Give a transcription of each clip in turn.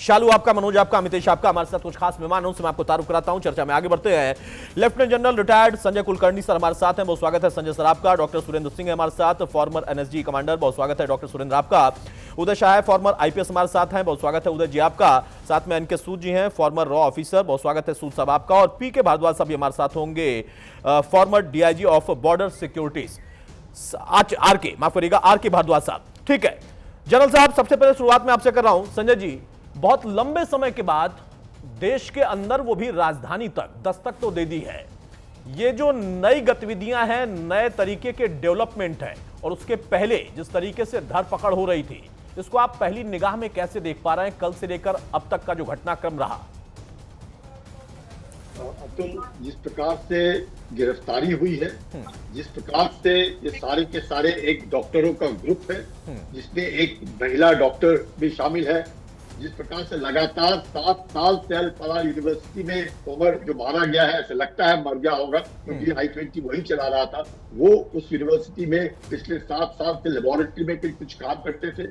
शालू आपका, मनोज आपका, अमितेश आपका, हमारे साथ कुछ खास मेहमान उनसे मैं आपको तारुफ कराता हूं। चर्चा में आगे बढ़ते हैं। Lieutenant general retired Sanjay Kulkarni sir हमारे साथ हैं, बहुत स्वागत है संजय सर आपका। डॉक्टर सुरेंद्र सिंह है हमारे साथ, फॉर्मर एनएसजी कमांडर, बहुत स्वागत है डॉक्टर सुरेंद्र आपका। उदय शाह फॉर्मर आईपीएस हमारे साथ हैं, बहुत स्वागत है उदय जी आपका। साथ में एनके सूद जी हैं, फॉर्मर रॉ ऑफिसर, बहुत स्वागत है सूद साहब आपका। और पीके भारद्वाज साहब हमारे साथ होंगे, former DIG of border securities, RK, माफ करिएगा, आरके भारद्वाज साहब। ठीक है जनरल साहब, सबसे पहले शुरुआत में आपसे कर रहा हूं। संजय जी, बहुत लंबे समय के बाद देश के अंदर, वो भी राजधानी तक दस्तक तो दे दी है। ये जो नई गतिविधियां हैं, नए तरीके के डेवलपमेंट है, और उसके पहले जिस तरीके से धरपकड़ हो रही थी, इसको आप पहली निगाह में कैसे देख पा रहे हैं, कल से लेकर अब तक का जो घटनाक्रम रहा? अतुल, जिस प्रकार से गिरफ्तारी हुई है, जिस प्रकार से ये सारे के सारे एक डॉक्टरों का ग्रुप है, जिसमें एक महिला डॉक्टर भी शामिल है, जिस प्रकार से लगातार 7 साल से अल-फलाह यूनिवर्सिटी में उमर जो मारा गया है, ऐसे लगता है मर गया होगा क्योंकि I-20 वही चला रहा था। वो उस यूनिवर्सिटी में पिछले 7 साल से लेबोरेटरी में कुछ काम करते थे।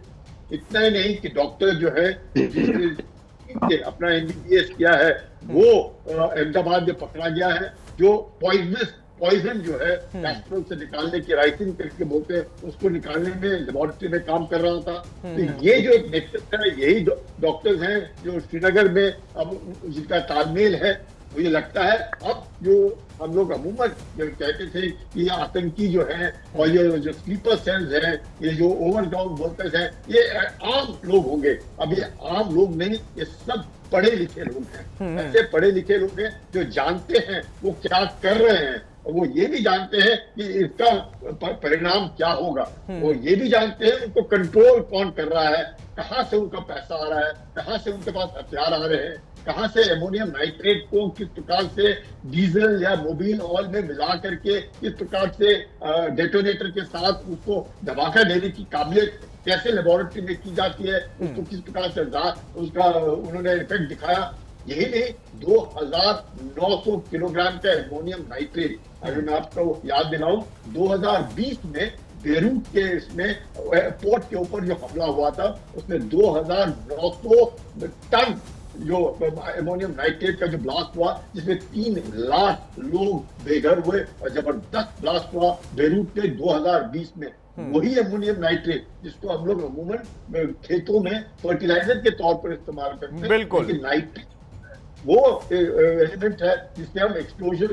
इतना ही नहीं कि डॉक्टर जो है जिसने अपना MBBS किया है, वो अहमदाबाद में पकड़ा गया है, जो पॉइजन जो है कैस्ट्रोल से निकालने की राइसिन करके बोलते हैं, उसको निकालने में लेबोरेटरी में काम कर रहा था। तो ये जो एक नेक्सस है, यही डॉक्टर्स हैं जो श्रीनगर में अब जिनका तालमेल है। मुझे लगता है अब जो हम लोग अमूमन जो कहते थे कि ये आतंकी जो है और ये जो स्लीपर सेल्स हैं, ये जो ओवरग्राउंड वर्कर्स हैं, ये आम लोग होंगे। अब ये आम लोग नहीं, ये सब पढ़े लिखे लोग हैं। ऐसे पढ़े लिखे लोग हैं जो जानते हैं वो क्या कर रहे हैं, और वो ये भी जानते हैं कि इसका परिणाम क्या होगा। वो ये भी जानते हैं उनको कंट्रोल कौन कर रहा है, कहाँ से उनका पैसा आ रहा है, कहाँ से उनके पास हथियार आ रहे हैं, कहाँ से एमोनियम नाइट्रेट को किस प्रकार से डीजल या मोबिल ऑयल में मिला करके किस प्रकार से डेटोनेटर के साथ उसको धमाका देने की काबिलियत कैसे लेबोरेटरी में की जाती है, उसको किस प्रकार से उसका उन्होंने इफेक्ट दिखाया। यही नहीं, 2900 किलोग्राम का एमोनियम नाइट्रेट, अगर मैं आपको याद दिलाऊं, 2020 में बेरूट के इसमें पोर्ट के ऊपर जो हमला हुआ था, उसमें 2900 टन जो एमोनियम नाइट्रेट का जो ब्लास्ट हुआ, जिसमें 3 लाख लोग बेघर हुए, और जबरदस्त ब्लास्ट हुआ बेरूट में 2020 में। वही एमोनियम नाइट्रेट जिसको हम लोग अमूमन खेतों में फर्टिलाइजर के तौर पर इस्तेमाल करते हैं, लेकिन नाइट्रेट वो एलिमेंट है जिसमें हम एक्सप्लोजन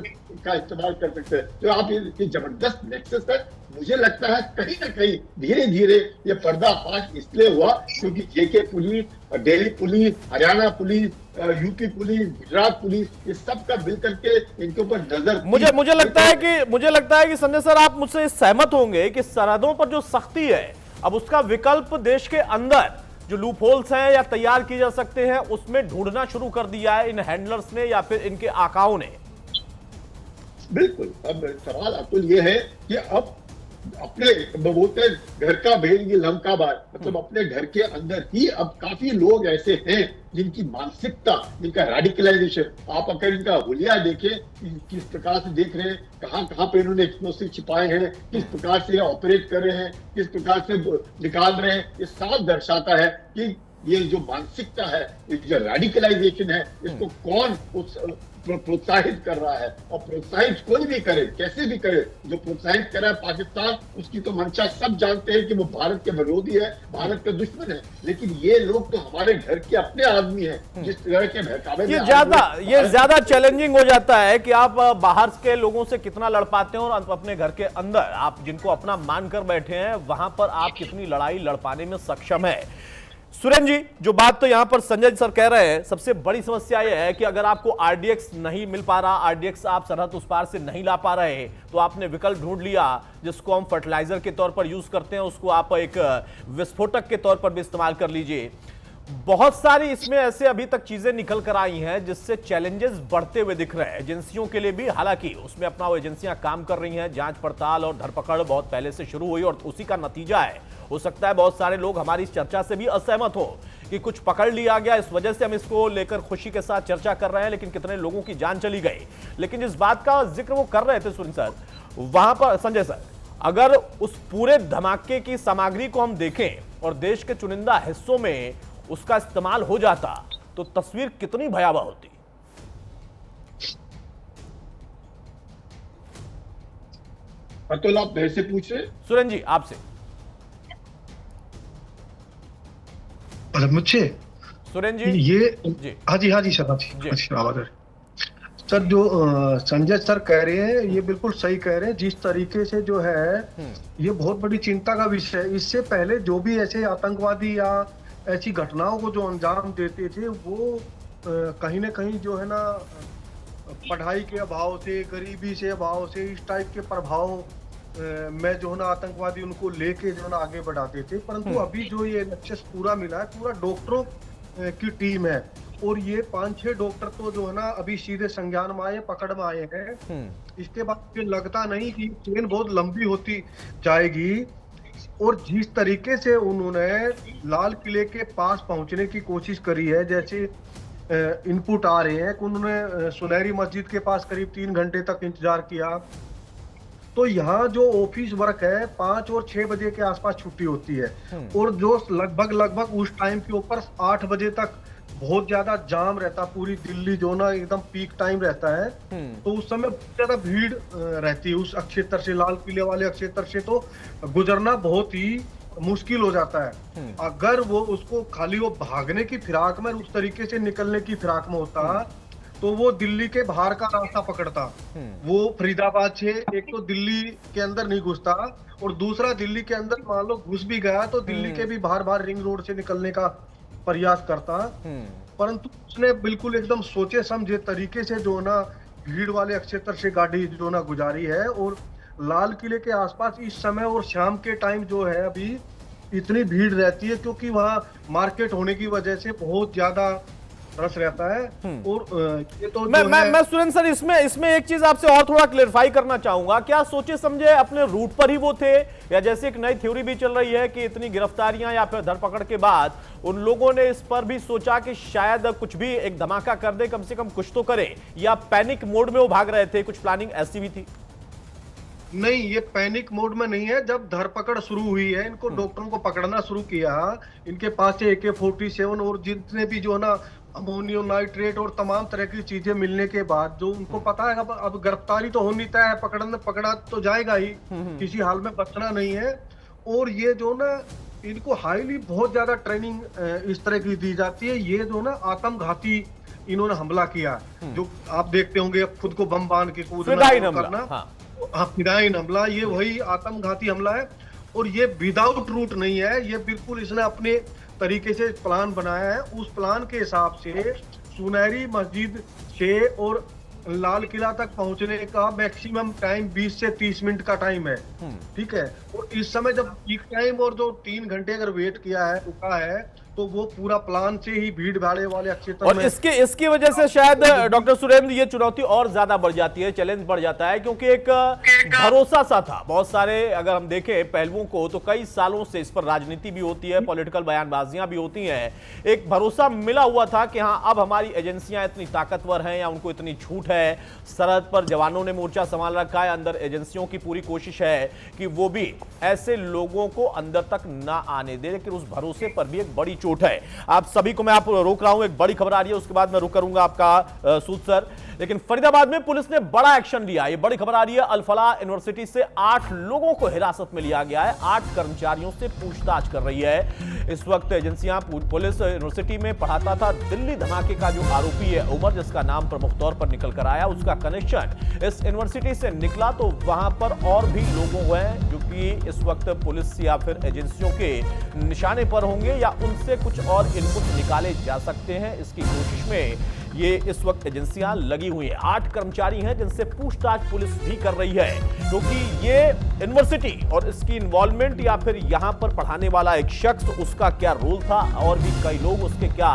का इस्तेमाल कर सकते हैं। तो आप ये जबरदस्त नेक्सस है। मुझे लगता है कहीं ना कहीं धीरे धीरे ये पर्दाफाश इसलिए हुआ क्योंकि जेके police, Delhi police, Haryana police, UP police, Gujarat police, ये सब का मिल करके इनके ऊपर नजर। मुझे लगता है कि संजय सर, आप मुझसे सहमत होंगे कि सरहदों पर जो सख्ती है, अब उसका विकल्प देश के अंदर जो लूप होल्स हैं या तैयार किए जा सकते हैं, उसमें ढूंढना शुरू कर दिया है इन हैंडलर्स ने या फिर इनके आकाओं ने। बिल्कुल। अब सवाल अतुल ये है कि अब अपने बोलते हैं घर का भेद ये लंका बार, मतलब अपने घर के अंदर ही अब काफी लोग ऐसे हैं जिनकी मानसिकता, जिनका रेडिकलाइजेशन, आप अगर इनका हुलिया देखें, किस प्रकार से देख रहे हैं, कहाँ कहाँ पे इन्होंने एक्सप्लोसिव छिपाए हैं, किस प्रकार से ऑपरेट कर रहे हैं, किस प्रकार से निकाल रहे हैं, ये साफ दर्शाता है कि ये जो मानसिकता है, जो रेडिकलाइजेशन है, इसको कौन प्रोत्साहित कर रहा है। और प्रोत्साहित कोई भी करे, कैसे भी करे, जो प्रोत्साहित कर रहा है पाकिस्तान, उसकी तो मंशा सब जानते हैं कि वो भारत के विरोधी है, भारत का दुश्मन है। लेकिन ये लोग तो हमारे घर के अपने आदमी हैं। जिस तरह के बहकावे में ये ज्यादा चैलेंजिंग हो जाता है कि आप बाहर के लोगों से कितना लड़ पाते हैं, और अपने घर के अंदर आप जिनको अपना मानकर बैठे हैं, वहां पर आप कितनी लड़ाई लड़ पाने में सक्षम है। सुरेंद्र जी, जो बात तो यहां पर संजय सर कह रहे हैं, सबसे बड़ी समस्या यह है कि अगर आपको आरडीएक्स नहीं मिल पा रहा, आरडीएक्स आप सरहद उस पार से नहीं ला पा रहे, तो आपने विकल्प ढूंढ लिया जिसको हम फर्टिलाइजर के तौर पर यूज करते हैं, उसको आप एक विस्फोटक के तौर पर भी इस्तेमाल कर लीजिए। बहुत सारी इसमें ऐसे अभी तक चीजें निकल कर आई हैं जिससे चैलेंजेस बढ़ते हुए दिख रहे हैं एजेंसियों के लिए भी। हालांकि उसमें अपना वो एजेंसियां काम कर रही हैं, जांच पड़ताल और धरपकड़ बहुत पहले से शुरू हुई, और उसी का नतीजा है। हो सकता है बहुत सारे लोग हमारी इस चर्चा से भी असहमत हो कि कुछ पकड़ लिया गया, इस वजह से हम इसको लेकर खुशी के साथ चर्चा कर रहे हैं, लेकिन कितने लोगों की जान चली गई। लेकिन जिस बात का जिक्र वो कर रहे थे सुरेंद्र सर, वहां पर संजय सर, अगर उस पूरे धमाके की सामग्री को हम देखें और देश के चुनिंदा हिस्सों में उसका इस्तेमाल हो जाता तो तस्वीर कितनी भयावह होती। अतुल, आप मेरे से पूछ रहे? सुरेंद्र जी आपसे। मुझे सुरेंद्र जी ये जी हाँ जी सर, हाँ जी आवाज आ रही। सर जो संजय सर कह रहे हैं ये बिल्कुल सही कह रहे हैं। जिस तरीके से जो है ये बहुत बड़ी चिंता का विषय है। इससे पहले जो भी ऐसे आतंकवादी या ऐसी घटनाओं को जो अंजाम देते थे वो कहीं ना कहीं जो है ना पढ़ाई के अभाव से, गरीबी से अभाव से, इस टाइप के प्रभाव में जो है ना आतंकवादी उनको लेके जो है ना आगे बढ़ाते थे। परंतु अभी जो ये लक्ष्य पूरा मिला है, पूरा डॉक्टरों की टीम है और ये 5-6 डॉक्टर तो जो है ना अभी सीधे संज्ञान में आए, पकड़ में आए हैं। इसके बाद ये लगता नहीं कि चेन बहुत लंबी होती जाएगी। और जिस तरीके से उन्होंने लाल किले के पास पहुंचने की कोशिश करी है, जैसे इनपुट आ रहे हैं कि उन्होंने सुनहरी मस्जिद के पास करीब 3 घंटे तक इंतजार किया। तो यहाँ जो ऑफिस वर्क है 5 और 6 बजे के आसपास छुट्टी होती है और जो लगभग उस टाइम के ऊपर 8 बजे तक बहुत ज्यादा जाम रहता, पूरी दिल्ली जो ना एकदम पीक टाइम रहता है। तो उस समय बहुत ज्यादा भीड़ रहती है उस क्षेत्र से, लाल किले वाले क्षेत्र से तो गुजरना बहुत ही मुश्किल हो जाता है। अगर वो उसको खाली वो भागने की फिराक में, उस तरीके से निकलने की फिराक में होता तो वो दिल्ली के बाहर का रास्ता पकड़ता। वो फरीदाबाद से एक तो दिल्ली के अंदर नहीं घुसता और दूसरा दिल्ली के अंदर मान लो घुस भी गया तो दिल्ली के भी बाहर रिंग रोड से निकलने का प्रयास करता। परंतु उसने बिल्कुल एकदम सोचे समझे तरीके से जो ना भीड़ वाले क्षेत्र से गाड़ी जो ना गुजारी है। और लाल किले के आसपास इस समय और शाम के टाइम जो है अभी इतनी भीड़ रहती है क्योंकि वहाँ मार्केट होने की वजह से बहुत ज्यादा रस रहता है। और ये तो मैं सुरेंद्र सर इसमें एक चीज आपसे और थोड़ा क्लेरिफाई करना चाहूंगा। क्या सोचे समझे अपने रूट पर ही वो थे, या जैसे एक नई थ्योरी भी चल रही है कि इतनी गिरफ्तारियां या फिर धरपकड़ के बाद उन लोगों ने इस पर भी सोचा कि शायद कुछ भी एक धमाका कर दे, कम से कम कुछ तो करें, या पैनिक मोड में वो भाग रहे थे, कुछ प्लानिंग ऐसी भी थी? नहीं, ये पैनिक मोड में नहीं है। जब धरपकड़ शुरू हुई है, इनको डॉक्टरों को पकड़ना शुरू किया, इनके पास से AK-47 और जितने भी जो ना अमोनियम नाइट्रेट और तमाम तरह की चीजें मिलने के बाद जो उनको पता है अब गिरफ्तारी तो होनी तय है, पकड़ा तो जाएगा ही, किसी हाल में बचना नहीं है। और ये जो ना इनको हाईली बहुत ज्यादा ट्रेनिंग इस तरह की दी जाती है। ये जो ना आत्मघाती इन्होंने हमला किया, जो आप देखते होंगे खुद को बम बांध के कूदना करना, फिदाइन हमला, ये वही आत्मघाती हमला है। और ये विदाउट रूट नहीं है, ये बिल्कुल इसने अपने तरीके से प्लान बनाया है। उस प्लान के हिसाब से सुनहरी मस्जिद से और लाल किला तक पहुंचने का मैक्सिमम टाइम 20 से 30 मिनट का टाइम है, ठीक है। और इस समय जब पीक टाइम और जो 3 घंटे अगर वेट किया है, रुका है, तो वो पूरा प्लान से ही भीड़ भाड़े वाले क्षेत्र और में इसकी वजह से शायद डॉक्टर सुरेंद्र ये चुनौती और ज्यादा बढ़ जाती है, चैलेंज बढ़ जाता है, क्योंकि एक भरोसा सा था। बहुत सारे अगर हम देखें पहलुओं को तो कई सालों से इस पर राजनीति भी होती है, पॉलिटिकल बयानबाजियां भी होती हैं। एक भरोसा मिला हुआ था कि हाँ अब हमारी एजेंसियां इतनी ताकतवर हैं या उनको इतनी छूट है, सरहद पर जवानों ने मोर्चा संभाल रखा है, अंदर एजेंसियों की पूरी कोशिश है कि वो भी ऐसे लोगों को अंदर तक ना आने दे। लेकिन उस भरोसे पर भी एक बड़ी चोट है। आप सभी को मैं रोक रहा हूं, एक बड़ी खबर आ रही है, उसके बाद मैं रुक करूंगा आपका सूद सर। लेकिन फरीदाबाद में पुलिस ने बड़ा एक्शन लिया। ये बड़ी खबर आ रही है, अल फलाह यूनिवर्सिटी से 8 लोगों को हिरासत में लिया गया है। 8 कर्मचारियों से पूछताछ कर रही है इस वक्त एजेंसियां। पुलिस यूनिवर्सिटी में पढ़ाता था। दिल्ली धमाके का जो आरोपी है उमर, जिसका नाम प्रमुख तौर पर निकल कर आया, उसका कनेक्शन इस यूनिवर्सिटी से निकला। तो वहां पर और भी लोगों हैं जो कि इस वक्त पुलिस या फिर एजेंसियों के निशाने पर होंगे या उनसे कुछ और इनपुट निकाले जा सकते हैं। इसकी कोशिश में ये इस वक्त एजेंसियां लगी हुई हैं। 8 कर्मचारी हैं जिनसे पूछताछ पुलिस भी कर रही है, क्योंकि ये यूनिवर्सिटी और इसकी इन्वॉल्वमेंट या फिर यहां पर पढ़ाने वाला एक शख्स, उसका क्या रोल था, और भी कई लोग उसके क्या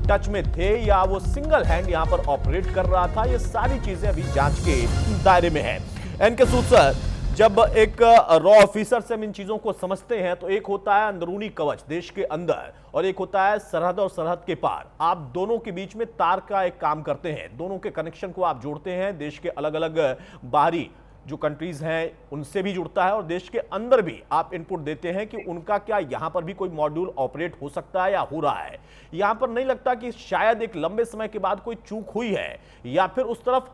टच में थे या वो सिंगल हैंड यहां पर ऑपरेट कर रहा था, ये सारी चीजें अभी जांच के दायरे में है। एनके सूद सर, जब एक रॉ ऑफिसर से हम इन चीजों को समझते हैं तो एक होता है अंदरूनी कवच देश के अंदर और एक होता है सरहद और सरहद के पार। आप दोनों के बीच में तार का एक काम करते हैं, दोनों के कनेक्शन को आप जोड़ते हैं। देश के अलग अलग बाहरी जो कंट्रीज हैं उनसे भी जुड़ता है और देश के अंदर भी आप इनपुट देते हैं कि उनका क्या यहां पर भी कोई मॉड्यूल ऑपरेट हो सकता है या हो रहा है। यहां पर नहीं लगता कि शायद एक लंबे समय के बाद कोई चूक हुई है या फिर उस तरफ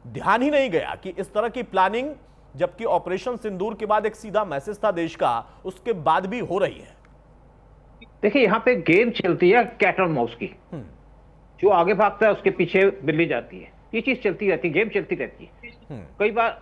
ध्यान ही नहीं गया कि इस तरह की प्लानिंग, जबकि ऑपरेशन सिंदूर के बाद एक सीधा मैसेज था देश का, उसके बाद भी हो रही है? देखिए, यहाँ पे गेम चलती है कैट और माउस की। जो आगे भागता है उसके पीछे बिल्ली जाती है, ये चीज चलती रहती है, गेम चलती रहती है। कई बार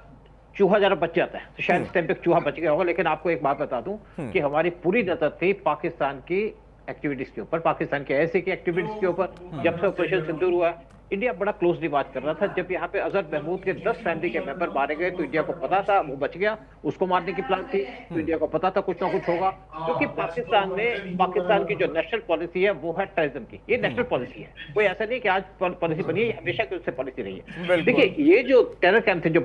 चूहा जरा बच जाता है, तो शायद इस टाइम पे चूहा बच गया होगा। लेकिन आपको एक बात बता दूं कि हमारी पूरी नजर थी पाकिस्तान की एक्टिविटीज के ऊपर, पाकिस्तान के ऐसे की एक्टिविटीज के ऊपर। जब से ऑपरेशन सिंदूर हुआ, इंडिया बड़ा क्लोजली बात कर रहा था। जब यहाँ पे अजहर महमूद के 10 फैमिली के मेंबर मारे गए तो इंडिया को पता था वो बच गया, उसको मारने की प्लान थी, तो इंडिया को पता था कुछ ना कुछ होगा। क्योंकि पाकिस्तान की जो नेशनल पॉलिसी है वो है टेररिज्म की, ये नेशनल पॉलिसी है। कोई ऐसा नहीं कि आज पॉलिसी बनी है, हमेशा की उससे पॉलिसी रही है। देखिए, ये जो टेरर कैंप थे, जो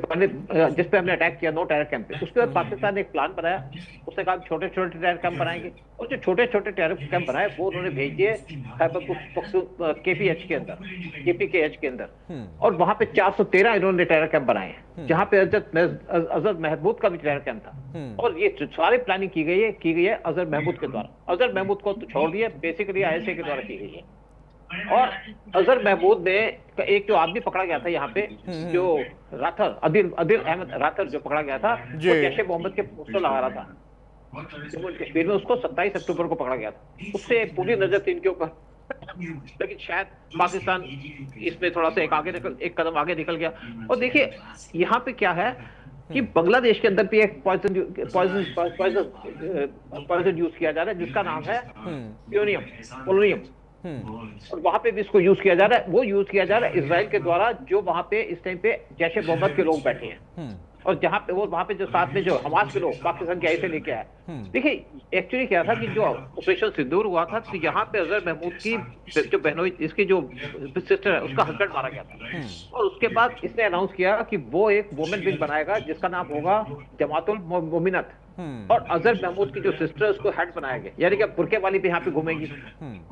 जिस पे हमने अटैक किया, 9 टेरर कैंप पे, उसके बाद पाकिस्तान ने एक प्लान बनाया। उसने कहा छोटे छोटे टेरर कैंप बनाएंगे, और जो छोटे छोटे टेरर कैंप बनाए वो उन्होंने भेज दिए KPH के अंदर, KPKH के अंदर। और वहां पे 413 इन्होंने टेरर कैंप बनाए हैं, जहां पे अजहर महमूद का भी टेरर कैंप था। और ये सारी प्लानिंग की गई है अजहर महमूद के द्वारा। अजहर महमूद को तो छोड़ दिया, बेसिकली ISA के द्वारा की गई है। और अजहर महमूद ने एक जो आदमी पकड़ा गया था यहाँ पे, जो राथर, आदिल अहमद राथर जो पकड़ा गया था, वो जैश ए मोहम्मद के पोस्टर लगा रहा था जम्मू एंड कश्मीर में। उसको 27 अक्टूबर को पकड़ा गया था। उससे पूरी नजर थी इनके ऊपर, लेकिन शायद पाकिस्तान इसमें थोड़ा सा एक कदम आगे निकल गया। और देखिए, यहाँ पे क्या है कि बांग्लादेश के अंदर भी एक पॉइजन यूज किया जा रहा है, जिसका नाम है पोलोनियम। और वहां पे भी इसको यूज किया जा रहा है। वो यूज किया जा रहा है इजराइल के द्वारा, जो वहां पे इस टाइम पे जैश ए मोहम्मद के लोग बैठे हैं, और जहां पे वो वहां पे जो साथ में जो हमास के लोग पाकिस्तान के ऐसे लेके आए। देखिए, एक्चुअली क्या था कि जो ऑपरेशन सिंदूर हुआ था, तो यहाँ पे अजहर महमूद की जो बहनोई, इसकी जो सिस्टर है, उसका हस्बैंड मारा गया था। और उसके बाद इसने अनाउंस किया कि वो एक वुमेन विंग बनाएगा जिसका नाम होगा जमातुल मोमिनत। और अजहर महमूद की जो सिस्टर, उसको हेड बनाया गया, यानी कि बुरके वाली भी यहाँ पे घूमेगी।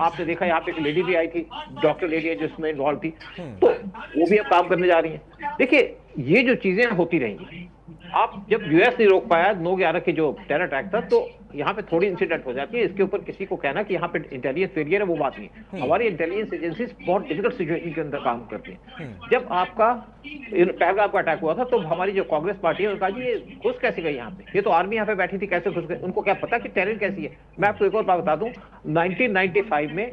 आपने देखा यहाँ पे एक लेडी भी आई थी, डॉक्टर लेडी है, जिसमें इन्वॉल्व थी, तो वो भी अब काम करने जा रही है। देखिए, ये जो चीजें होती रहेंगी। आप जब US नहीं रोक पाया 9/11 के जो टेरर अटैक था, तो यहाँ पे थोड़ी इंसिडेंट हो जाती है। इसके ऊपर किसी को कहना कि यहाँ पे इंटेलिजेंस फेलियर है, वो बात नहीं। हमारी इंटेलिजेंस एजेंसीज बहुत डिफिकल्ट सिचुएशन के अंदर काम करती हैं। जब आपका पहलगाम का अटैक हुआ था, तो हमारी जो कांग्रेस पार्टी है, उन्होंने कहा जी ये घुस कैसे गई यहाँ पे, ये तो आर्मी यहाँ पे बैठी थी, कैसे घुस गए? उनको क्या पता कि टेरर कैसी है? मैं आपको एक और बात बता दूं, 1995 में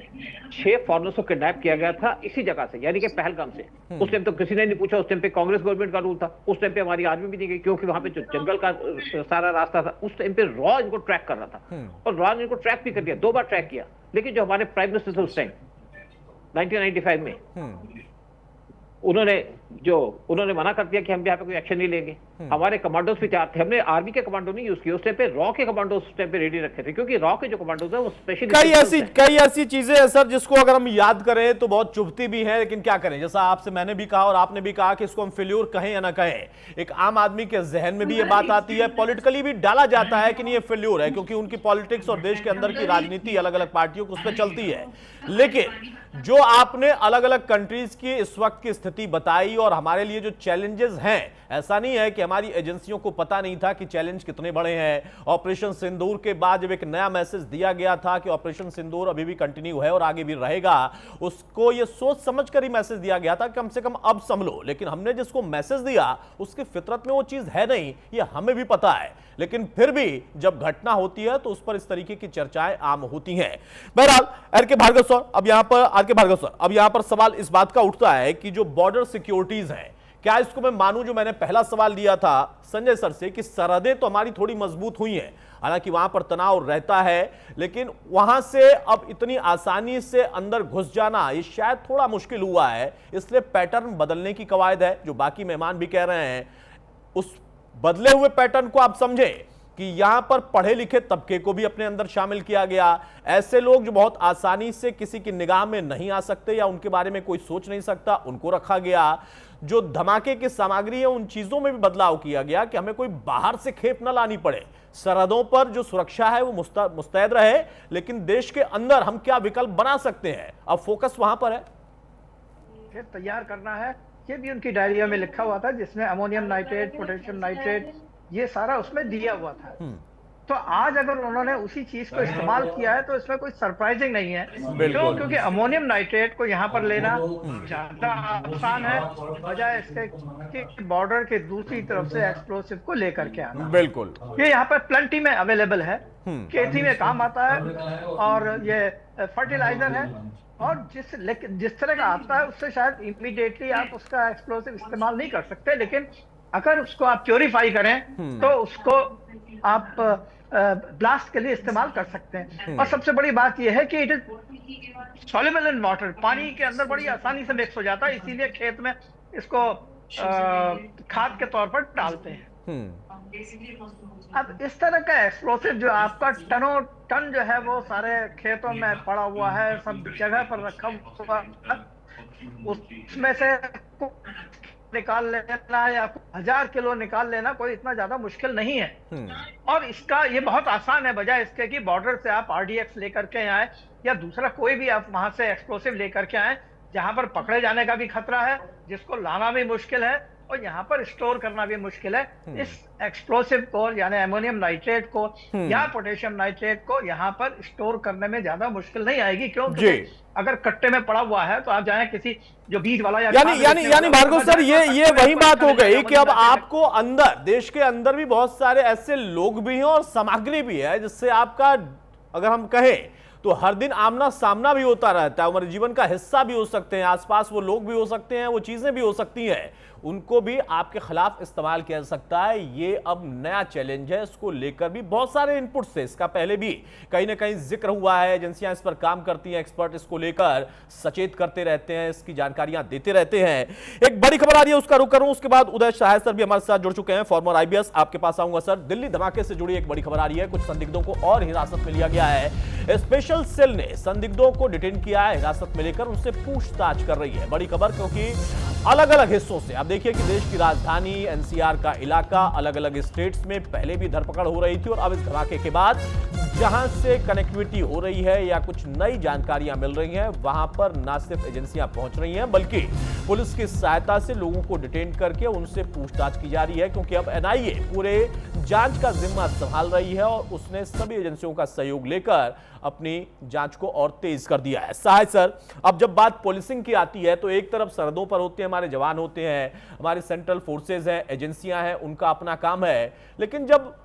6 फॉरेनर्स को किडनैप किया गया था इसी जगह से, यानी कि पहलगाम से। उस टाइम तो किसी ने नहीं पूछा, उस टाइम पे कांग्रेस गवर्नमेंट का रूल था। उस टाइम पे हमारी आर्मी भी नहीं गई, क्योंकि वहां पे जो जंगल का सारा रास्ता था, उस टाइम पे रॉ इनको ट्रैक कर रहा था। और रॉ ने इनको ट्रैक भी कर दिया, 2 बार ट्रैक किया। लेकिन जो हमारे प्राइम मिनिस्टर थे उस टाइम 1995 में, उन्होंने मना कर दिया कि हम यहाँ पे कोई एक्शन नहीं लेंगे। हमारे कमांडोज भी तैयार थे, हमने आर्मी के कमांडो नहीं यूज किए उस टाइम पे, रॉ के कमांडोज उस टाइम पे रेडी रखे थे, क्योंकि रॉ के जो कमांडोज है वो स्पेशली कई ऐसी चीजें हैं सर, जिसको अगर हम याद करें तो बहुत चुभती भी है, लेकिन क्या करें, जैसा आपसे मैंने भी कहा और आपने भी कहा कि इसको हम फेल्योर कहें या ना कहें, एक आम आदमी के जहन में भी ये बात आती है, पॉलिटिकली भी डाला जाता है कि नहीं ये फेल्योर है, क्योंकि उनकी पॉलिटिक्स और देश के अंदर की राजनीति अलग अलग पार्टियों को उस पर चलती है। लेकिन जो आपने अलग अलग कंट्रीज की इस वक्त की स्थिति बताई और हमारे लिए जो चैलेंजेस हैं, ऐसा नहीं है कि हमारी एजेंसियों को पता नहीं था कि चैलेंज कितने बड़े हैं। ऑपरेशन सिंदूर के बाद जब एक नया मैसेज दिया गया था कि ऑपरेशन सिंदूर अभी भी कंटिन्यू है और आगे भी रहेगा, उसको ये सोच समझकर ही मैसेज दिया गया था कम से कम अब संभलो। लेकिन हमने जिसको मैसेज दिया उसकी फितरत में वो चीज है नहीं, ये हमें भी पता है, लेकिन फिर भी जब घटना होती है तो उस पर इस तरीके की चर्चाएं आम होती हैं। बहरहाल आर.के. भार्गव सर, अब यहां पर सवाल इस बात का उठता है कि जो बॉर्डर सिक्योरिटीज हैं, क्या इसको मैं मानूं जो मैंने पहला सवाल लिया था संजय सर से कि सरहदें तो हमारी थोड़ी मजबूत हुई हैं, हालांकि वहां पर तनाव रहता है, लेकिन वहां से अब इतनी आसानी से अंदर घुस जाना ये शायद थोड़ा मुश्किल हुआ है, इसलिए पैटर्न बदलने की कवायद है, जो बाकी मेहमान भी कह रहे हैं। उस बदले हुए पैटर्न को आप समझें कि यहां पर पढ़े लिखे तबके को भी अपने अंदर शामिल किया गया, ऐसे लोग जो बहुत आसानी से किसी की निगाह में नहीं आ सकते या उनके बारे में कोई सोच नहीं सकता, उनको रखा गया। जो धमाके की सामग्री है उन चीजों में भी बदलाव किया गया कि हमें कोई बाहर से खेप न लानी पड़े, सरहदों पर जो सुरक्षा है वो मुस्तैद रहे, लेकिन देश के अंदर हम क्या विकल्प बना सकते हैं, अब फोकस वहां पर है। तैयार करना है ये भी उनकी डायरिया में लिखा हुआ था, जिसमें अमोनियम नाइट्रेट, पोटेशियम नाइट्रेट, ये सारा उसमें दिया हुआ था। तो आज अगर उन्होंने उसी चीज को इस्तेमाल किया है तो इसमें कोई सरप्राइजिंग नहीं है। क्यों? क्योंकि अमोनियम नाइट्रेट को यहाँ पर लेना ज्यादा आसान है बजाय इसके कि बॉर्डर के दूसरी तरफ से एक्सप्लोसिव को लेकर के आना। बिल्कुल, ये यहाँ पर प्लेंटी में अवेलेबल है, खेती में काम आता है और ये फर्टिलाइजर है, और जिस तरह का आता है उससे शायद इमीडिएटली आप उसका एक्सप्लोसिव इस्तेमाल नहीं कर सकते, लेकिन अगर उसको आप प्योरीफाई करें तो उसको आप ब्लास्ट के लिए इस्तेमाल कर सकते हैं। और सबसे बड़ी बात यह है कि it is soluble in water, पानी के अंदर बड़ी आसानी से मिक्स हो जाता है, इसीलिए खेत में इसको खाद के तौर पर डालते हैं। अब इस तरह का एक्सप्लोसिव जो आपका टनों टन जो है वो सारे खेतों में पड़ा हुआ है, सब जगह पर रखा हुआ, उसमें से निकाल लेना या 1000 किलो निकाल लेना कोई इतना ज्यादा मुश्किल नहीं है। और इसका ये बहुत आसान है, बजाय इसके कि बॉर्डर से आप आरडीएक्स लेकर के आए या दूसरा कोई भी आप वहां से एक्सप्लोसिव लेकर के आए, जहां पर पकड़े जाने का भी खतरा है, जिसको लाना भी मुश्किल है और यहाँ पर स्टोर करना भी मुश्किल है। इस एक्सप्लोसिव को यानी अमोनियम नाइट्रेट को या पोटेशियम नाइट्रेट को यहाँ पर स्टोर करने में ज्यादा मुश्किल नहीं आएगी। क्योंकि अगर कट्टे में पड़ा हुआ है तो आप जाए किसी जो बीज वाला या यानी भार्गव सर, ये वही बात हो गई कि अब आपको अंदर, देश के अंदर भी बहुत सारे ऐसे लोग भी हैं और सामग्री भी है जिससे आपका, अगर हम कहें तो हर दिन आमना सामना भी होता रहता है, हमारे जीवन का हिस्सा भी हो सकते हैं, आसपास वो लोग भी हो सकते हैं, वो चीजें भी हो सकती हैं, उनको भी आपके खिलाफ इस्तेमाल किया जा सकता है। ये अब नया चैलेंज है, इसको लेकर भी बहुत सारे इनपुट से, इसका पहले भी कहीं ना कहीं जिक्र हुआ है, एजेंसियां इस पर काम करती हैं, एक्सपर्ट इसको लेकर सचेत करते रहते हैं, इसकी जानकारियां देते रहते हैं। एक बड़ी खबर आ रही है, उसका रुख करूं, उसके बाद उदय सहाय सर भी हमारे साथ जुड़ चुके हैं, फॉर्मर आईबीएस। आपके पास आऊंगा सर। दिल्ली धमाके से जुड़ी एक बड़ी खबर आ रही है, कुछ संदिग्धों को और हिरासत में लिया गया है। स्पेशल सेल ने संदिग्धों को डिटेन किया है, हिरासत में लेकर उनसे पूछताछ कर रही है। बड़ी खबर, क्योंकि अलग अलग हिस्सों से, आप देखिए कि देश की राजधानी एनसीआर का इलाका, अलग अलग स्टेट्स में पहले भी धरपकड़ हो रही थी और अब इस धमाके के बाद जहां से कनेक्टिविटी हो रही है या कुछ नई जानकारियां मिल रही हैं, वहां पर न सिर्फ एजेंसियां पहुंच रही हैं बल्कि पुलिस की सहायता से लोगों को डिटेन करके उनसे पूछताछ की जा रही है, क्योंकि अब एनआईए पूरे जांच का जिम्मा संभाल रही है और उसने सभी एजेंसियों का सहयोग लेकर अपनी जांच को और तेज कर दिया है। सहाय सर, अब जब बात पुलिसिंग की आती है तो एक तरफ सरहदों पर होते हैं हमारे जवान, होते हैं हमारी सेंट्रल फोर्सेज हैं, एजेंसियां हैं, उनका अपना काम है, लेकिन जब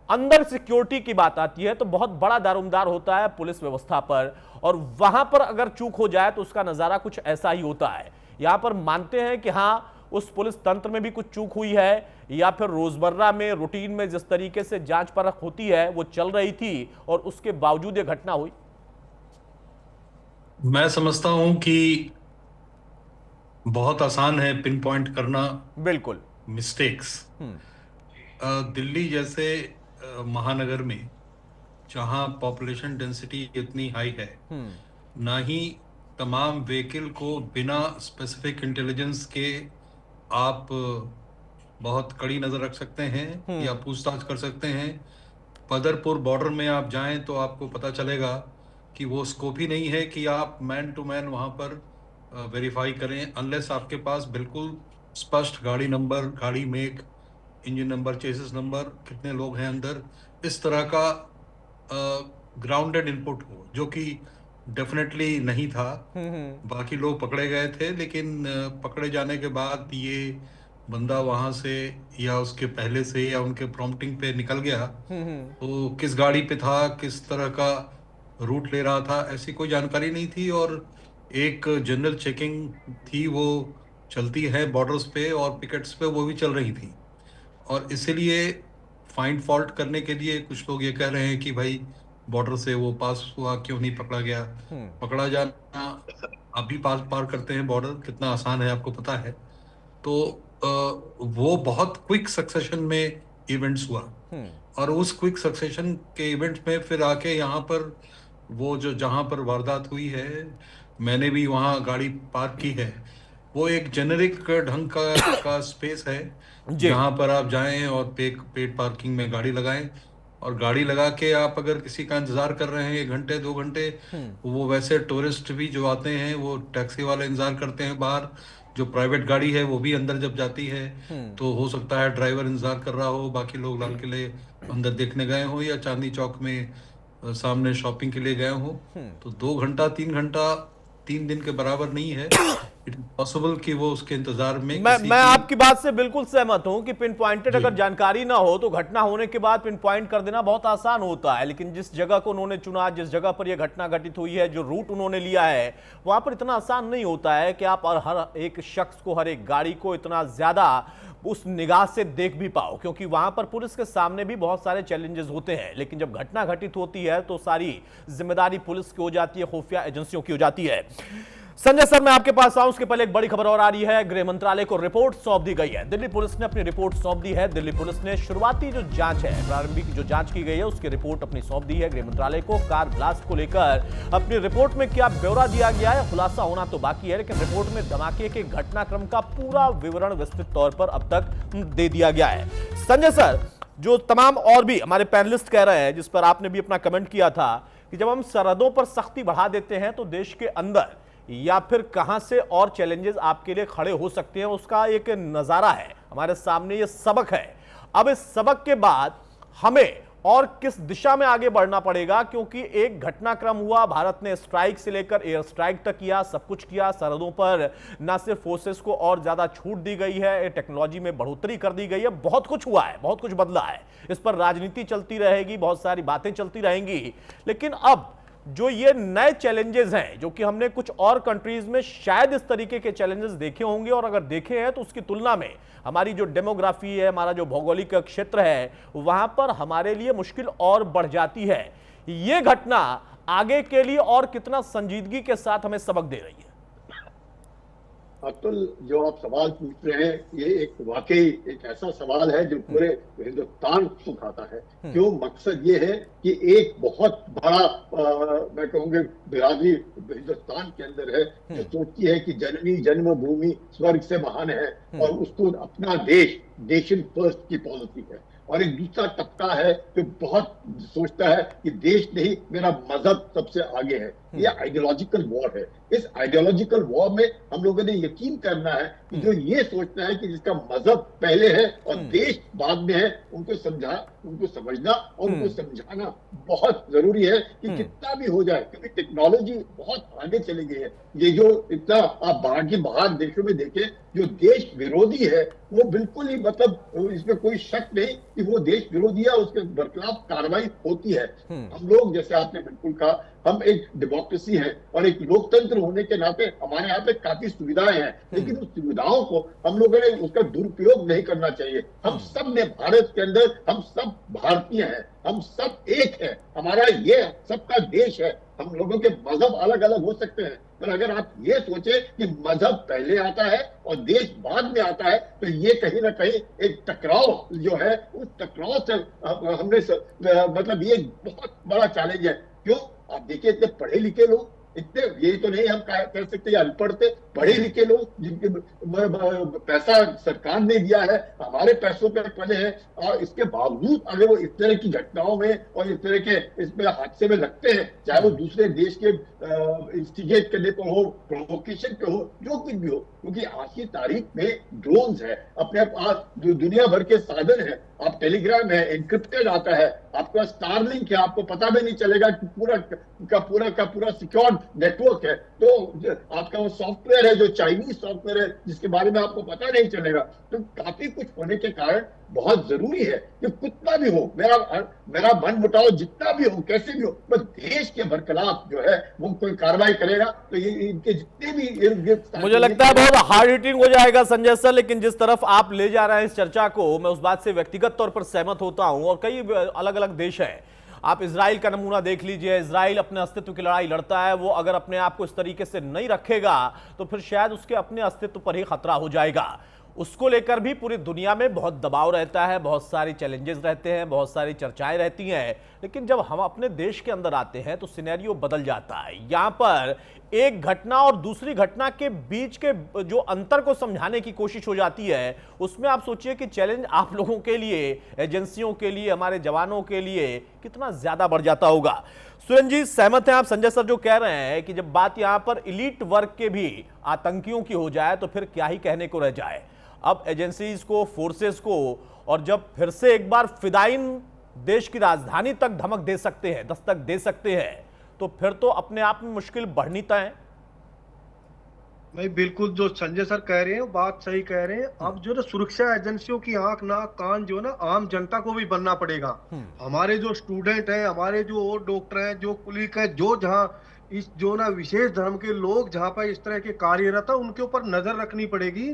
अंदर सिक्योरिटी की बात आती है तो बहुत बड़ा दारोमदार होता है पुलिस व्यवस्था पर, और वहां पर अगर चूक हो जाए तो उसका नजारा कुछ ऐसा ही होता है। यहां पर मानते हैं कि हां, उस पुलिस तंत्र में भी कुछ चूक हुई है, या फिर रोजमर्रा में रूटीन में जिस तरीके से जांच परख होती है वो चल रही थी और उसके बावजूद ये घटना हुई? मैं समझता हूं कि बहुत आसान है पिन पॉइंट करना बिल्कुल मिस्टेक्स। दिल्ली जैसे महानगर में जहां पॉपुलेशन डेंसिटी इतनी हाई है, ना ही तमाम व्हीकल को बिना स्पेसिफिक इंटेलिजेंस के आप बहुत कड़ी नजर रख सकते हैं या पूछताछ कर सकते हैं। बदरपुर बॉर्डर में आप जाएं तो आपको पता चलेगा कि वो स्कोप ही नहीं है कि आप मैन टू मैन वहां पर वेरीफाई करें, अनलेस आपके पास बिल्कुल स्पष्ट गाड़ी नंबर, गाड़ी make, engine number, chassis number, कितने लोग हैं अंदर, इस तरह का ग्राउंडेड इनपुट हो, जो कि डेफिनेटली नहीं था। बाकी लोग पकड़े गए थे, लेकिन पकड़े जाने के बाद ये बंदा वहां से या उसके पहले से या उनके प्रॉम्प्टिंग पे निकल गया, तो किस गाड़ी पे था, किस तरह का रूट ले रहा था, ऐसी कोई जानकारी नहीं थी। और एक जनरल चेकिंग थी, वो चलती है बॉर्डर्स पे और पिकेट्स पे, वो भी चल रही थी। और इसीलिए फाइंड फॉल्ट करने के लिए कुछ लोग ये कह रहे हैं कि भाई बॉर्डर से वो पास हुआ, क्यों नहीं पकड़ा गया। पकड़ा जाना, अभी पार करते हैं बॉर्डर, कितना आसान है आपको पता है। तो वो बहुत क्विक सक्सेशन में इवेंट्स हुआ, और उस क्विक सक्सेशन के इवेंट्स में फिर आके यहाँ पर वो जो जहाँ पर वारदात हुई है, मैंने भी वहाँ गाड़ी पार्क की है, वो एक जेनेरिक ढंग का स्पेस है जहाँ पर आप जाएं और पेड पार्किंग में गाड़ी लगाएं, और गाड़ी लगा के आप अगर किसी का इंतजार कर रहे हैं 1 घंटे 2 घंटे, वो वैसे टूरिस्ट भी जो आते हैं वो टैक्सी वाले इंतजार करते हैं बाहर, जो प्राइवेट गाड़ी है वो भी अंदर जब जाती है तो हो सकता है ड्राइवर इंतजार कर रहा हो, बाकी लोग लाल किले अंदर देखने गए हो या चांदनी चौक में सामने शॉपिंग के लिए गए हो। तो 2 घंटा 3 घंटा 3 दिन के बराबर नहीं है। इट इज पॉसिबल कि वो उसके इंतजार में मैं आपकी बात से बिल्कुल सहमत हूं कि पिन पॉइंटेड अगर जानकारी ना हो तो घटना होने के बाद पिन पॉइंट कर देना बहुत आसान होता है, लेकिन जिस जगह को उन्होंने चुना, जिस जगह पर यह घटना घटित हुई है, जो रूट उन्होंने लिया है, वहां पर इतना आसान नहीं होता है कि आप हर एक शख्स को, हर एक गाड़ी को इतना ज्यादा उस निगाह से देख भी पाओ, क्योंकि वहां पर पुलिस के सामने भी बहुत सारे चैलेंजेस होते हैं। लेकिन जब घटना घटित होती है तो सारी जिम्मेदारी पुलिस की हो जाती है, खुफिया एजेंसियों की हो जाती है। संजय सर, मैं आपके पास आऊं उसके पहले एक बड़ी खबर और आ रही है। गृह मंत्रालय को रिपोर्ट सौंप दी गई है। दिल्ली पुलिस ने अपनी रिपोर्ट सौंप दी है। दिल्ली पुलिस ने शुरुआती जो जांच है, प्रारंभिक जो जांच की गई है, उसकी रिपोर्ट अपनी सौंप दी है गृह मंत्रालय को। कार ब्लास्ट को लेकर अपनी रिपोर्ट में क्या ब्यौरा दिया गया है, खुलासा होना तो बाकी है, लेकिन रिपोर्ट में धमाके के घटनाक्रम का पूरा विवरण विस्तृत तौर पर अब तक दे दिया गया है। संजय सर, जो तमाम और भी हमारे पैनलिस्ट कह रहे हैं, जिस पर आपने भी अपना कमेंट किया था कि जब हम सरहदों पर सख्ती बढ़ा देते हैं तो देश के अंदर या फिर कहां से और चैलेंजेस आपके लिए खड़े हो सकते हैं, उसका एक नजारा है हमारे सामने, ये सबक है। अब इस सबक के बाद हमें और किस दिशा में आगे बढ़ना पड़ेगा, क्योंकि एक घटनाक्रम हुआ, भारत ने स्ट्राइक से लेकर एयर स्ट्राइक तक किया, सब कुछ किया। सरहदों पर न सिर्फ फोर्सेस को और ज्यादा छूट दी गई है, टेक्नोलॉजी में बढ़ोतरी कर दी गई है, बहुत कुछ हुआ है, बहुत कुछ बदला है। इस पर राजनीति चलती रहेगी, बहुत सारी बातें चलती रहेंगी, लेकिन अब जो ये नए चैलेंजेस हैं, जो कि हमने कुछ और कंट्रीज में शायद इस तरीके के चैलेंजेस देखे होंगे, और अगर देखे हैं तो उसकी तुलना में हमारी जो डेमोग्राफी है, हमारा जो भौगोलिक क्षेत्र है, वहां पर हमारे लिए मुश्किल और बढ़ जाती है। ये घटना आगे के लिए और कितना संजीदगी के साथ हमें सबक दे रही है? अतुल, जो आप सवाल पूछ रहे हैं, ये एक वाकई एक ऐसा सवाल है जो पूरे हिंदुस्तान को खाता है। क्यों? मकसद ये है कि एक बहुत बड़ा मैं कहूँगा बिरादरी हिंदुस्तान के अंदर है जो सोचती है कि जननी जन्मभूमि स्वर्ग से महान है, और उसको अपना देश, नेशन फर्स्ट की पॉलिसी है। और एक दूसरा तबका है जो बहुत सोचता है कि देश नहीं, मेरा मजहब सबसे आगे है। ये आइडियोलॉजिकल वॉर है। इस आइडियोलॉजिकल वॉर में हम लोगों ने यकीन करना है कि जो ये सोचना है कि जिसका मजहब पहले है और देश बाद में है, उनको समझना और उनको समझाना बहुत जरूरी है कि कितना भी हो जाए, क्योंकि टेक्नोलॉजी बहुत आगे चली गई है। ये जो इतना आप बाहर देशों में देखें, जो देश विरोधी है वो बिल्कुल ही, मतलब इसमें कोई शक नहीं कि वो देश विरोधी है, उसके बरखिलाफ कार्रवाई होती है। हम लोग, जैसे आपने बिल्कुल कहा, हम एक डेमोक्रेसी है और एक लोकतंत्र होने के नाते हमारे यहाँ पे काफी सुविधाएं हैं, लेकिन उस सुविधाओं को हम लोगों ने उसका दुरुपयोग नहीं करना चाहिए। हम सब ने भारत के अंदर, हम सब भारतीय हैं, हम सब एक है, हमारा ये सबका देश है। हम लोगों के मजहब अलग अलग हो सकते हैं, पर अगर आप ये सोचे कि मजहब पहले आता है और देश बाद में आता है, तो ये कहीं ना कहीं एक टकराव जो है, उस टकराव से हमने मतलब ये बहुत बड़ा चैलेंज है। क्यों? आप देखिए, इतने पढ़े लिखे लोग, इतने, ये तो नहीं हम कह सकते अनपढ़ थे, पढ़े लिखे लोग जिनके पैसा सरकार ने दिया है, हमारे पैसों पे पले हैं, और इसके बावजूद अगर वो इस तरह की घटनाओं में और इस तरह के इसमें हादसे में लगते हैं, चाहे वो दूसरे देश के इंस्टिगेट करने पर हो, प्रोवोकेशन पे हो, जो कुछ भी हो, क्योंकि आज की तारीख में ड्रोन्स है, अपने पास जो दुनिया भर के साधन है, आप टेलीग्राम है, एनक्रिप्टेड आता है, आपके पास स्टारलिंक है, आपको पता भी नहीं चलेगा कि पूरा सिक्योर्ड नेटवर्क है। तो आपका वो सॉफ्टवेयर है जो चाइनीज सॉफ्टवेयर है, जिसके बारे में आपको पता नहीं चलेगा। तो काफी कुछ होने के कारण बहुत जरूरी है कि कितना भी हो, मेरा मन मुटाव जितना भी हो, कैसे भी हो, बस देश के बरखिलाफ जो है वो कोई कार्रवाई करेगा तो ये इनके जितने भी, मुझे लगता है बहुत हार्ड हिटिंग हो जाएगा संजय सर। लेकिन जिस तरफ आप ले जा रहे हैं इस चर्चा को, मैं उस बात से व्यक्तिगत तौर पर सहमत होता हूं। और कई अलग अलग देश हैं, आप इजराइल का नमूना देख लीजिए। इजराइल अपने अस्तित्व की लड़ाई लड़ता है, वो अगर अपने आप को इस तरीके से नहीं रखेगा तो फिर शायद उसके अपने अस्तित्व पर ही खतरा हो जाएगा। उसको लेकर भी पूरी दुनिया में बहुत दबाव रहता है, बहुत सारी चैलेंजेस रहते हैं, बहुत सारी चर्चाएं रहती हैं। लेकिन जब हम अपने देश के अंदर आते हैं तो सिनेरियो बदल जाता है। यहां पर एक घटना और दूसरी घटना के बीच के जो अंतर को समझाने की कोशिश हो जाती है, उसमें आप सोचिए कि चैलेंज आप लोगों के लिए, एजेंसियों के लिए, हमारे जवानों के लिए कितना ज्यादा बढ़ जाता होगा। सुरेंद्र जी, सहमत हैं आप संजय सर जो कह रहे हैं कि जब बात यहां पर इलीट वर्ग के भी आतंकियों की हो जाए तो फिर क्या ही कहने को रह जाए। अब एजेंसीज को, फोर्सेस को, और जब फिर से एक बार फिदाइन देश की राजधानी तक धमक दे सकते हैं, दस्तक दे सकते हैं, तो फिर तो अपने आप में मुश्किल बढ़नी तय है। नहीं, बिल्कुल जो संजय सर कह रहे हैं बात सही कह रहे हैं। अब जो ना सुरक्षा एजेंसियों की आंख नाक कान जो ना आम जनता को भी बनना पड़ेगा। हमारे जो स्टूडेंट हैं, हमारे जो और डॉक्टर हैं, जो कुलीग हैं, जो जहाँ इस जो ना विशेष धर्म के लोग जहाँ पर इस तरह के कार्यरत है, उनके ऊपर नजर रखनी पड़ेगी।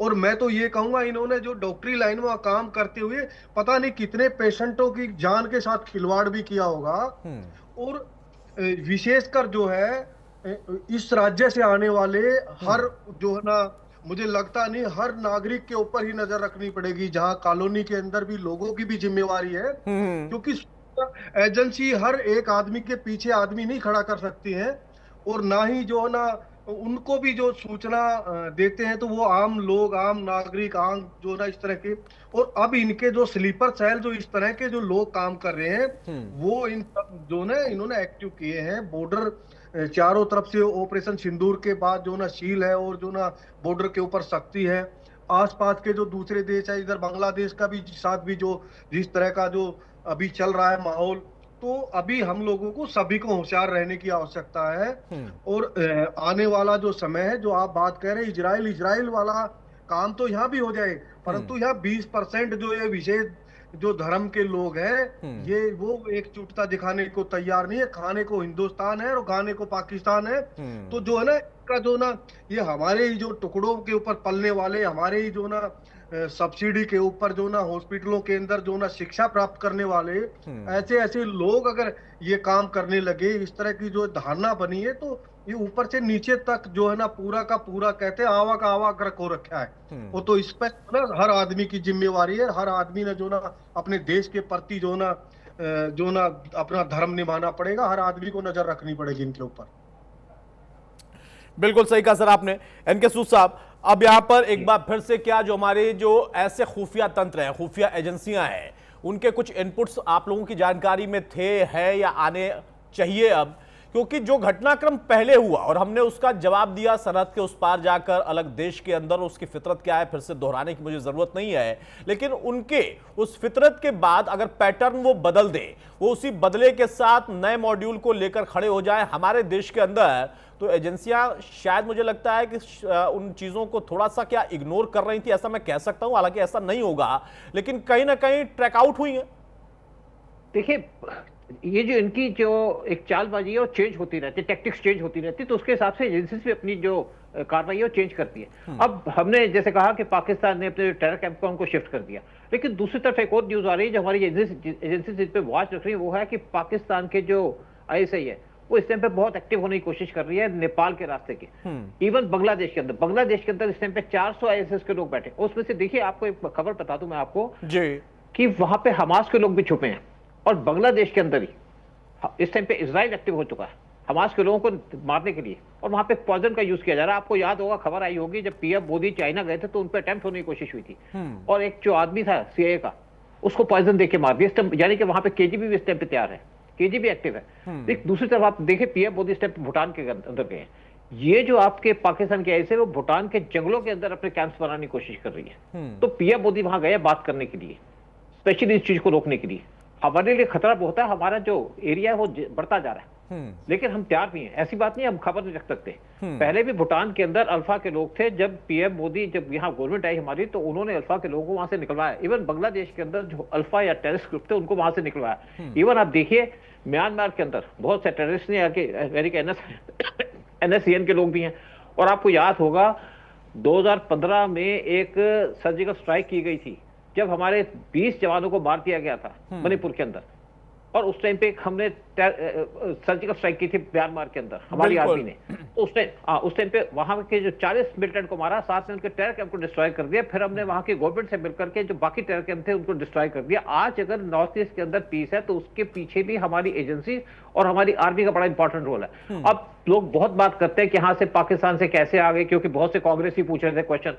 और मैं तो ये कहूंगा, इन्होंने जो डॉक्टरी लाइन में काम करते हुए पता नहीं कितने पेशेंटों की जान के साथ खिलवाड़ भी किया होगा। और विशेषकर जो है इस राज्य से आने वाले हर जो है ना, मुझे लगता नहीं हर नागरिक के ऊपर ही नजर रखनी पड़ेगी, जहां कॉलोनी के अंदर भी लोगों की भी जिम्मेवारी है। क्योंकि एजेंसी हर एक आदमी के पीछे आदमी नहीं खड़ा कर सकती है, और ना ही जो है ना उनको भी जो सूचना देते हैं तो वो आम लोग, आम नागरिक, आम जो ना इस तरह के। और अब इनके जो स्लीपर सेल, जो इस तरह के जो लोग काम कर रहे हैं, वो इन जो ना इन्होंने एक्टिव किए हैं। बॉर्डर चारों तरफ से ऑपरेशन सिंदूर के बाद जो ना सील है, और जो ना बॉर्डर के ऊपर सख्ती है। आसपास के जो दूसरे देश है, इधर बांग्लादेश का भी साथ भी जो जिस तरह का जो अभी चल रहा है माहौल, तो अभी हम लोगों को सभी को होशियार रहने की आवश्यकता है। और आने वाला जो समय है, जो आप बात कह रहे हैं इजराइल वाला काम तो यहाँ भी हो जाए, परंतु यहाँ 20% जो ये विशेष जो धर्म के लोग हैं, ये वो एकजुटता दिखाने को तैयार नहीं है। खाने को हिंदुस्तान है और खाने को पाकिस्तान है। तो जो है ना का जो ना ये हमारे ही जो टुकड़ों के ऊपर पलने वाले, हमारे ही जो ना सब्सिडी के ऊपर जो ना हॉस्पिटलों के अंदर जो ना शिक्षा प्राप्त करने वाले ऐसे ऐसे लोग अगर ये काम करने लगे, इस तरह की जो धारणा बनी है, तो ये ऊपर से नीचे तक जो है ना पूरा का पूरा कहते हैं आवा का आवा ग्रक हो रखा है। वो तो इस पर ना हर आदमी की जिम्मेवारी है। हर आदमी ने जो ना अपने देश के प्रति जो ना अपना धर्म निभाना पड़ेगा। हर आदमी को नजर रखनी पड़ेगी इनके ऊपर। बिल्कुल सही कहा सर आपने। एनके सूद साहब, अब यहां पर एक बार फिर से क्या जो हमारे जो ऐसे खुफिया तंत्र हैं, खुफिया एजेंसियां हैं, उनके कुछ इनपुट्स आप लोगों की जानकारी में थे, है या आने चाहिए अब? क्योंकि जो घटनाक्रम पहले हुआ और हमने उसका जवाब दिया सरहद के उस पार जाकर अलग देश के अंदर, उसकी फितरत क्या है फिर से दोहराने की मुझे जरूरत नहीं है, लेकिन उनके उस फितरत के बाद अगर पैटर्न वो बदल दे, वो उसी बदले के साथ नए मॉड्यूल को लेकर खड़े हो जाए हमारे देश के अंदर, तो एजेंसियां शायद मुझे लगता है कि उन चीजों को थोड़ा सा क्या इग्नोर कर रही थी, ऐसा मैं कह सकता हूं। हालांकि ऐसा नहीं होगा, लेकिन कहीं ना कहीं ट्रैक आउट हुई है। देखिए, ये जो इनकी जो एक चालबाजी है वो चेंज होती रहती है, टैक्टिक्स चेंज होती रहती है, तो उसके हिसाब से एजेंसीज भी अपनी जो कार्रवाई है वो चेंज करती है। अब हमने जैसे कहा कि पाकिस्तान ने अपने टेरर कैंप को उनको शिफ्ट कर दिया, लेकिन दूसरी तरफ एक और न्यूज आ रही है जो हमारी एजेंसीज इस पे वॉच रख रही है, वो है कि पाकिस्तान के जो ISI है वो इस टाइम पे बहुत एक्टिव होने की कोशिश कर रही है नेपाल के रास्ते की। इवन बांग्लादेश के अंदर इस टाइम पे 400 ISIS के लोग बैठे। उसमें से देखिए, आपको एक खबर बता दूं मैं आपको जी, कि वहां पे हमास के लोग भी छुपे हैं, और बांग्लादेश के अंदर ही इस टाइम पे इजराइल एक्टिव हो चुका है हमास के लोगों को मारने के लिए, और वहां पे पॉइजन का यूज किया जा रहा है। आपको याद होगा, खबर आई होगी, जब PM मोदी चाइना गए थे तो उन पर अटेम्प्ट होने की कोशिश हुई थी, और एक जो आदमी था CIA का, उसको पॉइजन देके मार दिया। यानी कि वहां पे KGB भी इस टाइम पे तैयार है, KGB एक्टिव है। एक दूसरी तरफ आप देखें, PM मोदी इस टाइम पे भूटान के अंदर गए हैं। ये जो आपके पाकिस्तान के ऐसे, वो भूटान के जंगलों के अंदर अपने कैंप्स बनाने की कोशिश कर रही है। तो PM मोदी वहां गए बात करने के लिए, स्पेशली इस चीज को रोकने के लिए। हमारे लिए खतरा बहुत है, हमारा जो एरिया है वो बढ़ता जा रहा है, लेकिन हम तैयार नहीं है। ऐसी बात नहीं हम खबर नहीं रख सकते। पहले भी भूटान के अंदर अल्फा के लोग थे, जब PM मोदी, जब यहाँ गवर्नमेंट आई हमारी, तो उन्होंने अल्फा के लोगों को वहां से निकलवाया। इवन बांग्लादेश के अंदर जो अल्फा या टेररिस्ट ग्रुप थे उनको वहां से निकलवाया। इवन आप देखिए, म्यांमार के अंदर बहुत से टेररिस्ट ने आके NSCN के लोग भी हैं। और आपको याद होगा 2015 में एक सर्जिकल स्ट्राइक की गई थी, जब हमारे 20 जवानों को मार दिया गया था मणिपुर के अंदर, और उस टाइम पे हमने सर्जिकल स्ट्राइक की थी म्यांमार के अंदर हमारी आर्मी ने। तो उस टाइम पे वहां के जो 40 मिलिटेंट को मारा, साथ में उनके टेरर कैंप को डिस्ट्रॉय कर दिया। फिर हमने वहां के गवर्नमेंट से मिलकर के जो बाकी टेरर कैंप थे उनको डिस्ट्रॉय कर दिया। आज अगर नॉर्थ ईस्ट के अंदर पीस है, तो उसके पीछे भी हमारी एजेंसी और हमारी आर्मी का बड़ा इंपॉर्टेंट रोल है। अब लोग बहुत बात करते हैं कि यहाँ से पाकिस्तान से कैसे आ गए, क्योंकि बहुत से कांग्रेसी पूछ रहे थे क्वेश्चन।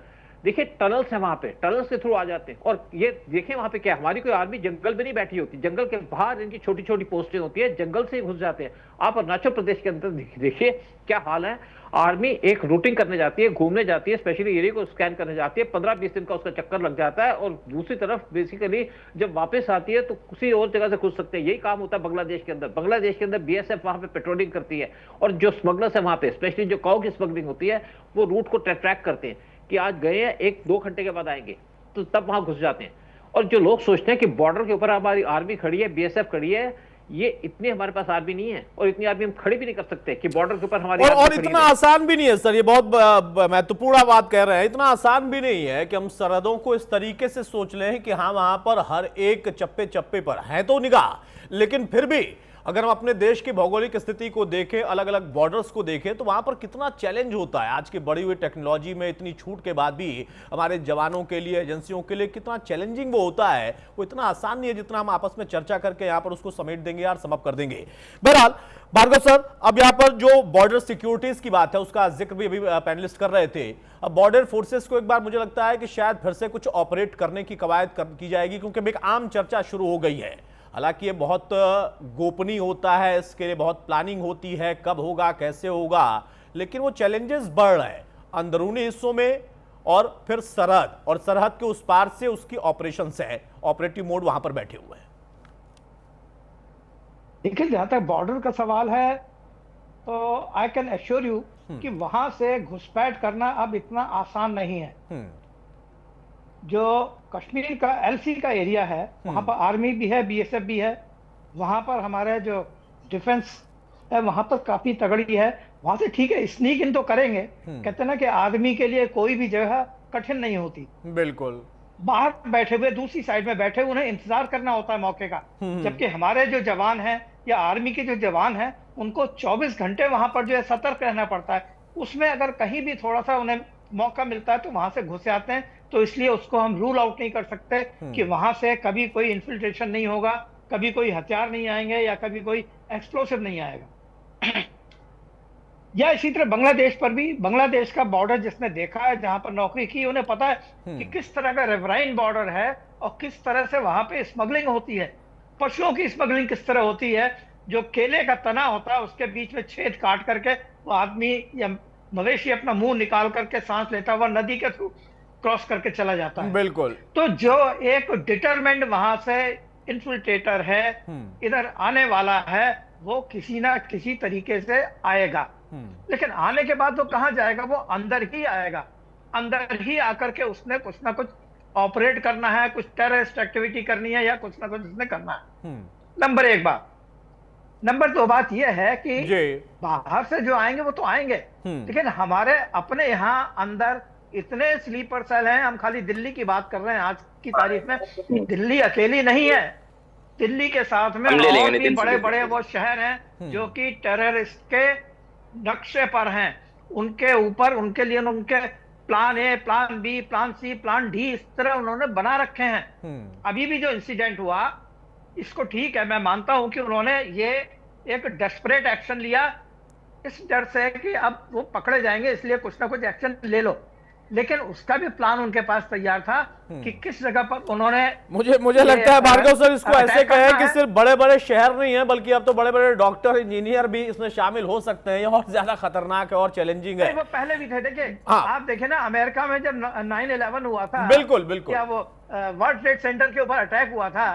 देखिए टनल्स है वहां पे, टनल्स के थ्रू आ जाते हैं। और ये देखिए वहां पे क्या, हमारी कोई आर्मी जंगल में नहीं बैठी होती, जंगल के बाहर इनकी छोटी छोटी पोस्टें होती है, जंगल से घुस जाते हैं। आप अरुणाचल प्रदेश के अंदर देखिए क्या हाल है। आर्मी एक रूटिंग करने जाती है, घूमने जाती है, स्पेशली एरिया को स्कैन करने जाती है, 15-20 दिन का उसका चक्कर लग जाता है, और दूसरी तरफ बेसिकली जब वापस आती है तो किसी और जगह से घुस सकते हैं। यही काम होता है बांग्लादेश के अंदर। बांग्लादेश के अंदर बीएसएफ वहां पे पेट्रोलिंग करती है, और जो स्मगलर्स है वहां पे, स्पेशली जो काऊ की स्मगलिंग होती है, वो रूट को ट्रैक करते हैं कि आज गए हैं, 1-2 घंटे के बाद आएंगे, तो तब वहां घुस जाते हैं। और जो लोग सोचते हैं कि बॉर्डर के ऊपर हमारी आर्मी खड़ी है, बीएसएफ खड़ी है, ये इतनी हमारे पास आर्मी नहीं है, और इतनी आर्मी हम खड़ी भी नहीं कर सकते कि बॉर्डर के ऊपर हमारी और इतना आसान भी नहीं है सर, ये बहुत महत्वपूर्ण बात कह रहे हैं। इतना आसान भी नहीं है कि हम सरहदों को इस तरीके से सोच लें कि हाँ वहां पर हर एक चप्पे चप्पे पर है तो निगाह, लेकिन फिर भी अगर हम अपने देश की भौगोलिक स्थिति को देखें, अलग अलग बॉर्डर्स को देखें, तो वहां पर कितना चैलेंज होता है। आज की बढ़ी हुई टेक्नोलॉजी में इतनी छूट के बाद भी हमारे जवानों के लिए, एजेंसियों के लिए कितना चैलेंजिंग वो होता है, वो इतना आसान नहीं है जितना हम आपस में चर्चा करके यहाँ पर उसको समेट देंगे और समअप कर देंगे। बहरहाल भार्गव सर, अब यहाँ पर जो बॉर्डर सिक्योरिटीज की बात है उसका जिक्र भी अभी पैनलिस्ट कर रहे थे। अब बॉर्डर फोर्सेस को एक बार मुझे लगता है कि शायद फिर से कुछ ऑपरेट करने की कवायद की जाएगी, क्योंकि एक आम चर्चा शुरू हो गई है। हालांकि ये बहुत गोपनीय होता है, इसके लिए बहुत प्लानिंग होती है, कब होगा कैसे होगा, लेकिन वो चैलेंजेस बढ़ रहे हैं अंदरूनी हिस्सों में, और फिर सरहद, और सरहद के उस पार से उसकी ऑपरेशंस है, ऑपरेटिव मोड वहां पर बैठे हुए हैं। देखिए जहां तक बॉर्डर का सवाल है तो आई कैन एश्योर यू कि वहां से घुसपैठ करना अब इतना आसान नहीं है। जो कश्मीर का एलसी का एरिया है वहां पर आर्मी भी है, बीएसएफ भी है, वहां पर हमारे जो डिफेंस है वहां पर काफी तगड़ी है। वहां से ठीक है स्नीक इन तो करेंगे, कहते हैं ना कि आदमी के लिए कोई भी जगह कठिन नहीं होती। बिल्कुल, बाहर बैठे हुए दूसरी साइड में बैठे उन्हें इंतजार करना होता है मौके का, जबकि हमारे जो जवान हैं या आर्मी के जो जवान हैं उनको 24 घंटे वहां पर जो है सतर्क रहना पड़ता है। उसमें अगर कहीं भी थोड़ा सा उन्हें मौका मिलता है तो वहां से घुस आते हैं, तो इसलिए उसको हम रूल आउट नहीं कर सकते कि वहां से कभी कोई इन्फिल्ट्रेशन नहीं होगा, कभी कोई हथियार नहीं आएंगे या कभी कोई एक्सप्लोसिव नहीं आएगा। या इसी तरह बांग्लादेश पर भी, बांग्लादेश का बॉर्डर जिसने देखा है, जहां पर नौकरी की, उन्हें पता है कि किस तरह का रिवराइन बॉर्डर है और किस तरह से वहां पे स्मगलिंग होती है। पशुओं की स्मगलिंग किस तरह होती है, जो केले का तना होता है उसके बीच में छेद काट करके वो आदमी या मवेशी अपना मुंह निकाल करके सांस लेता हुआ नदी के थ्रू क्रॉस करके चला जाता है। बिल्कुल। तो जो एक डिटरमेंट वहां से इन्फिल्ट्रेटर है, इधर आने वाला है, वो किसी ना किसी तरीके से आएगा। लेकिन आने के बाद वो कहां जाएगा, वो अंदर ही आएगा। अंदर ही आकर के उसने कुछ ना कुछ ऑपरेट करना है, कुछ टेररिस्ट एक्टिविटी करनी है या कुछ ना कुछ उसने करना है। नंबर 1 बात। नंबर 2 बात यह है कि बाहर से जो आएंगे वो तो आएंगे, लेकिन हमारे अपने यहाँ अंदर इतने स्लीपर सेल हैं। हम खाली दिल्ली की बात कर रहे हैं आज की तारीख में, दिल्ली अकेली नहीं है, दिल्ली के साथ में और भी बड़े बड़े वो शहर हैं जो कि टेररिस्ट के नक्शे पर हैं। उनके ऊपर उनके लिए उनके plan A, plan B, plan C, plan D, इस तरह उन्होंने बना रखे हैं। अभी भी जो इंसिडेंट हुआ, इसको ठीक है, मैं मानता हूं कि उन्होंने ये एक डेस्परेट एक्शन लिया इस डर से कि अब वो पकड़े जाएंगे, इसलिए कुछ ना कुछ एक्शन ले लो, लेकिन उसका भी प्लान उनके पास तैयार था कि किस जगह पर उन्होंने। मुझे लगता है भार्गव सर इसको ऐसे कहें कि सिर्फ बड़े बड़े शहर नहीं है, बल्कि अब तो बड़े बड़े डॉक्टर, इंजीनियर भी इसमें शामिल हो सकते हैं। ये और ज्यादा खतरनाक है और चैलेंजिंग है। वो पहले भी थे, देखिए आप देखें ना, अमेरिका में जब 9/11 हुआ था, बिल्कुल क्या वो वर्ल्ड ट्रेड सेंटर के ऊपर अटैक हुआ था,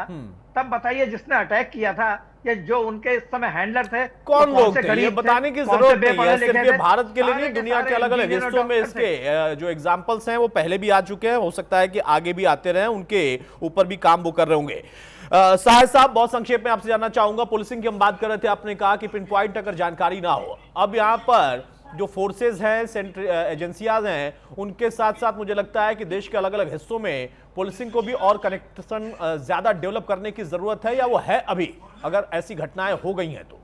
तब बताइए जिसने अटैक किया था ये जो उनके इस समय हैंडलर थे, कौन लोग थे, ये बताने की जरूरत नहीं है। सिर्फ ये भारत के लिए नहीं, दुनिया के अलग अलग हिस्सों में इसके जो एग्जांपल्स हैं वो पहले भी आ चुके हैं, हो सकता है कि आगे भी आते रहें, उनके ऊपर भी काम वो कर रहे होंगे। साहिद साहब, बहुत संक्षेप में आपसे जानना चाहूंगा, पुलिसिंग की हम बात कर रहे थे, आपने कहा कि पिन पॉइंट अगर जानकारी ना हो, अब यहाँ पर जो फोर्सेज हैं, सेंट्रल एजेंसियां हैं, उनके साथ साथ मुझे लगता है कि देश के अलग अलग हिस्सों में पुलिसिंग को भी और कनेक्शन ज्यादा डेवलप करने की जरूरत है, या वो है अभी, अगर ऐसी घटनाएं हो गई हैं तो?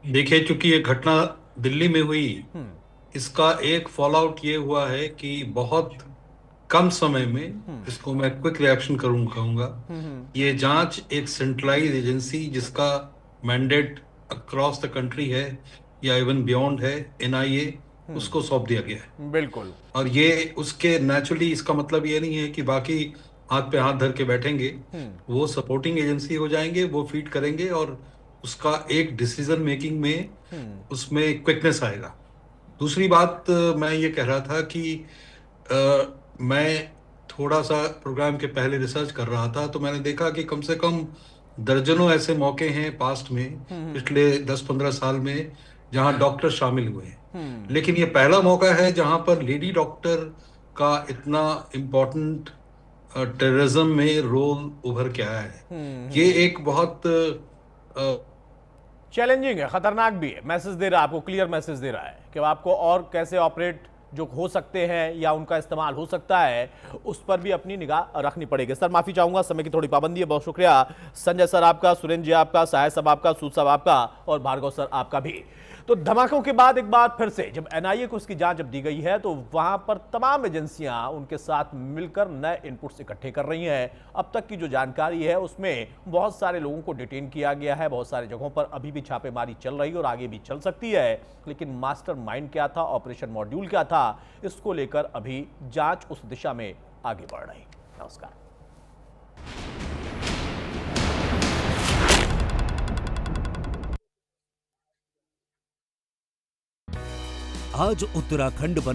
देखिए, चूंकि ये घटना दिल्ली में हुई, इसका एक फॉल आउट ये हुआ है कि बहुत कम समय में, इसको मैं क्विक रिएक्शन कहूंगा, ये जांच एक सेंट्रलाइज एजेंसी जिसका मैंडेट अक्रॉस द कंट्री है या इवन बियॉन्ड है, NIA, उसको सौंप दिया गया है। बिल्कुल। और ये उसके नेचुरली, इसका मतलब ये नहीं है कि बाकी हाथ पे हाथ धर के बैठेंगे, वो सपोर्टिंग एजेंसी हो जाएंगे, वो फीड करेंगे और उसका एक डिसीजन मेकिंग में उसमें क्विकनेस आएगा। दूसरी बात मैं ये कह रहा था कि मैं थोड़ा सा प्रोग्राम के पहले रिसर्च कर रहा था, तो मैंने देखा कि कम से कम दर्जनों ऐसे मौके हैं पास्ट में, पिछले 10-15 साल में, जहां डॉक्टर शामिल हुए हैं। लेकिन ये पहला मौका है जहां पर लेडी डॉक्टर का इतना इम्पोर्टेंट टेररिज्म में रोल उभर के आया है। ये एक बहुत चैलेंजिंग है, खतरनाक भी है। मैसेज दे रहा है आपको, क्लियर मैसेज दे रहा है कि आपको और कैसे ऑपरेट जो हो सकते हैं या उनका इस्तेमाल हो सकता है, उस पर भी अपनी निगाह रखनी पड़ेगी। सर माफी चाहूंगा, समय की थोड़ी पाबंदी है। बहुत शुक्रिया संजय सर आपका, सुरेंद्र जी आपका, सहाय साहब आपका, सूद साहब आपका और भार्गव सर आपका भी। तो धमाकों के बाद एक बार फिर से जब एनआईए को इसकी जांच जब दी गई है, तो वहां पर तमाम एजेंसियां उनके साथ मिलकर नए इनपुट्स इकट्ठे कर रही हैं। अब तक की जो जानकारी है उसमें बहुत सारे लोगों को डिटेन किया गया है, बहुत सारे जगहों पर अभी भी छापेमारी चल रही है और आगे भी चल सकती है। लेकिन मास्टरमाइंड क्या था, ऑपरेशन मॉड्यूल क्या था, इसको लेकर अभी जांच उस दिशा में आगे बढ़ रही। नमस्कार। आज उत्तराखंड बन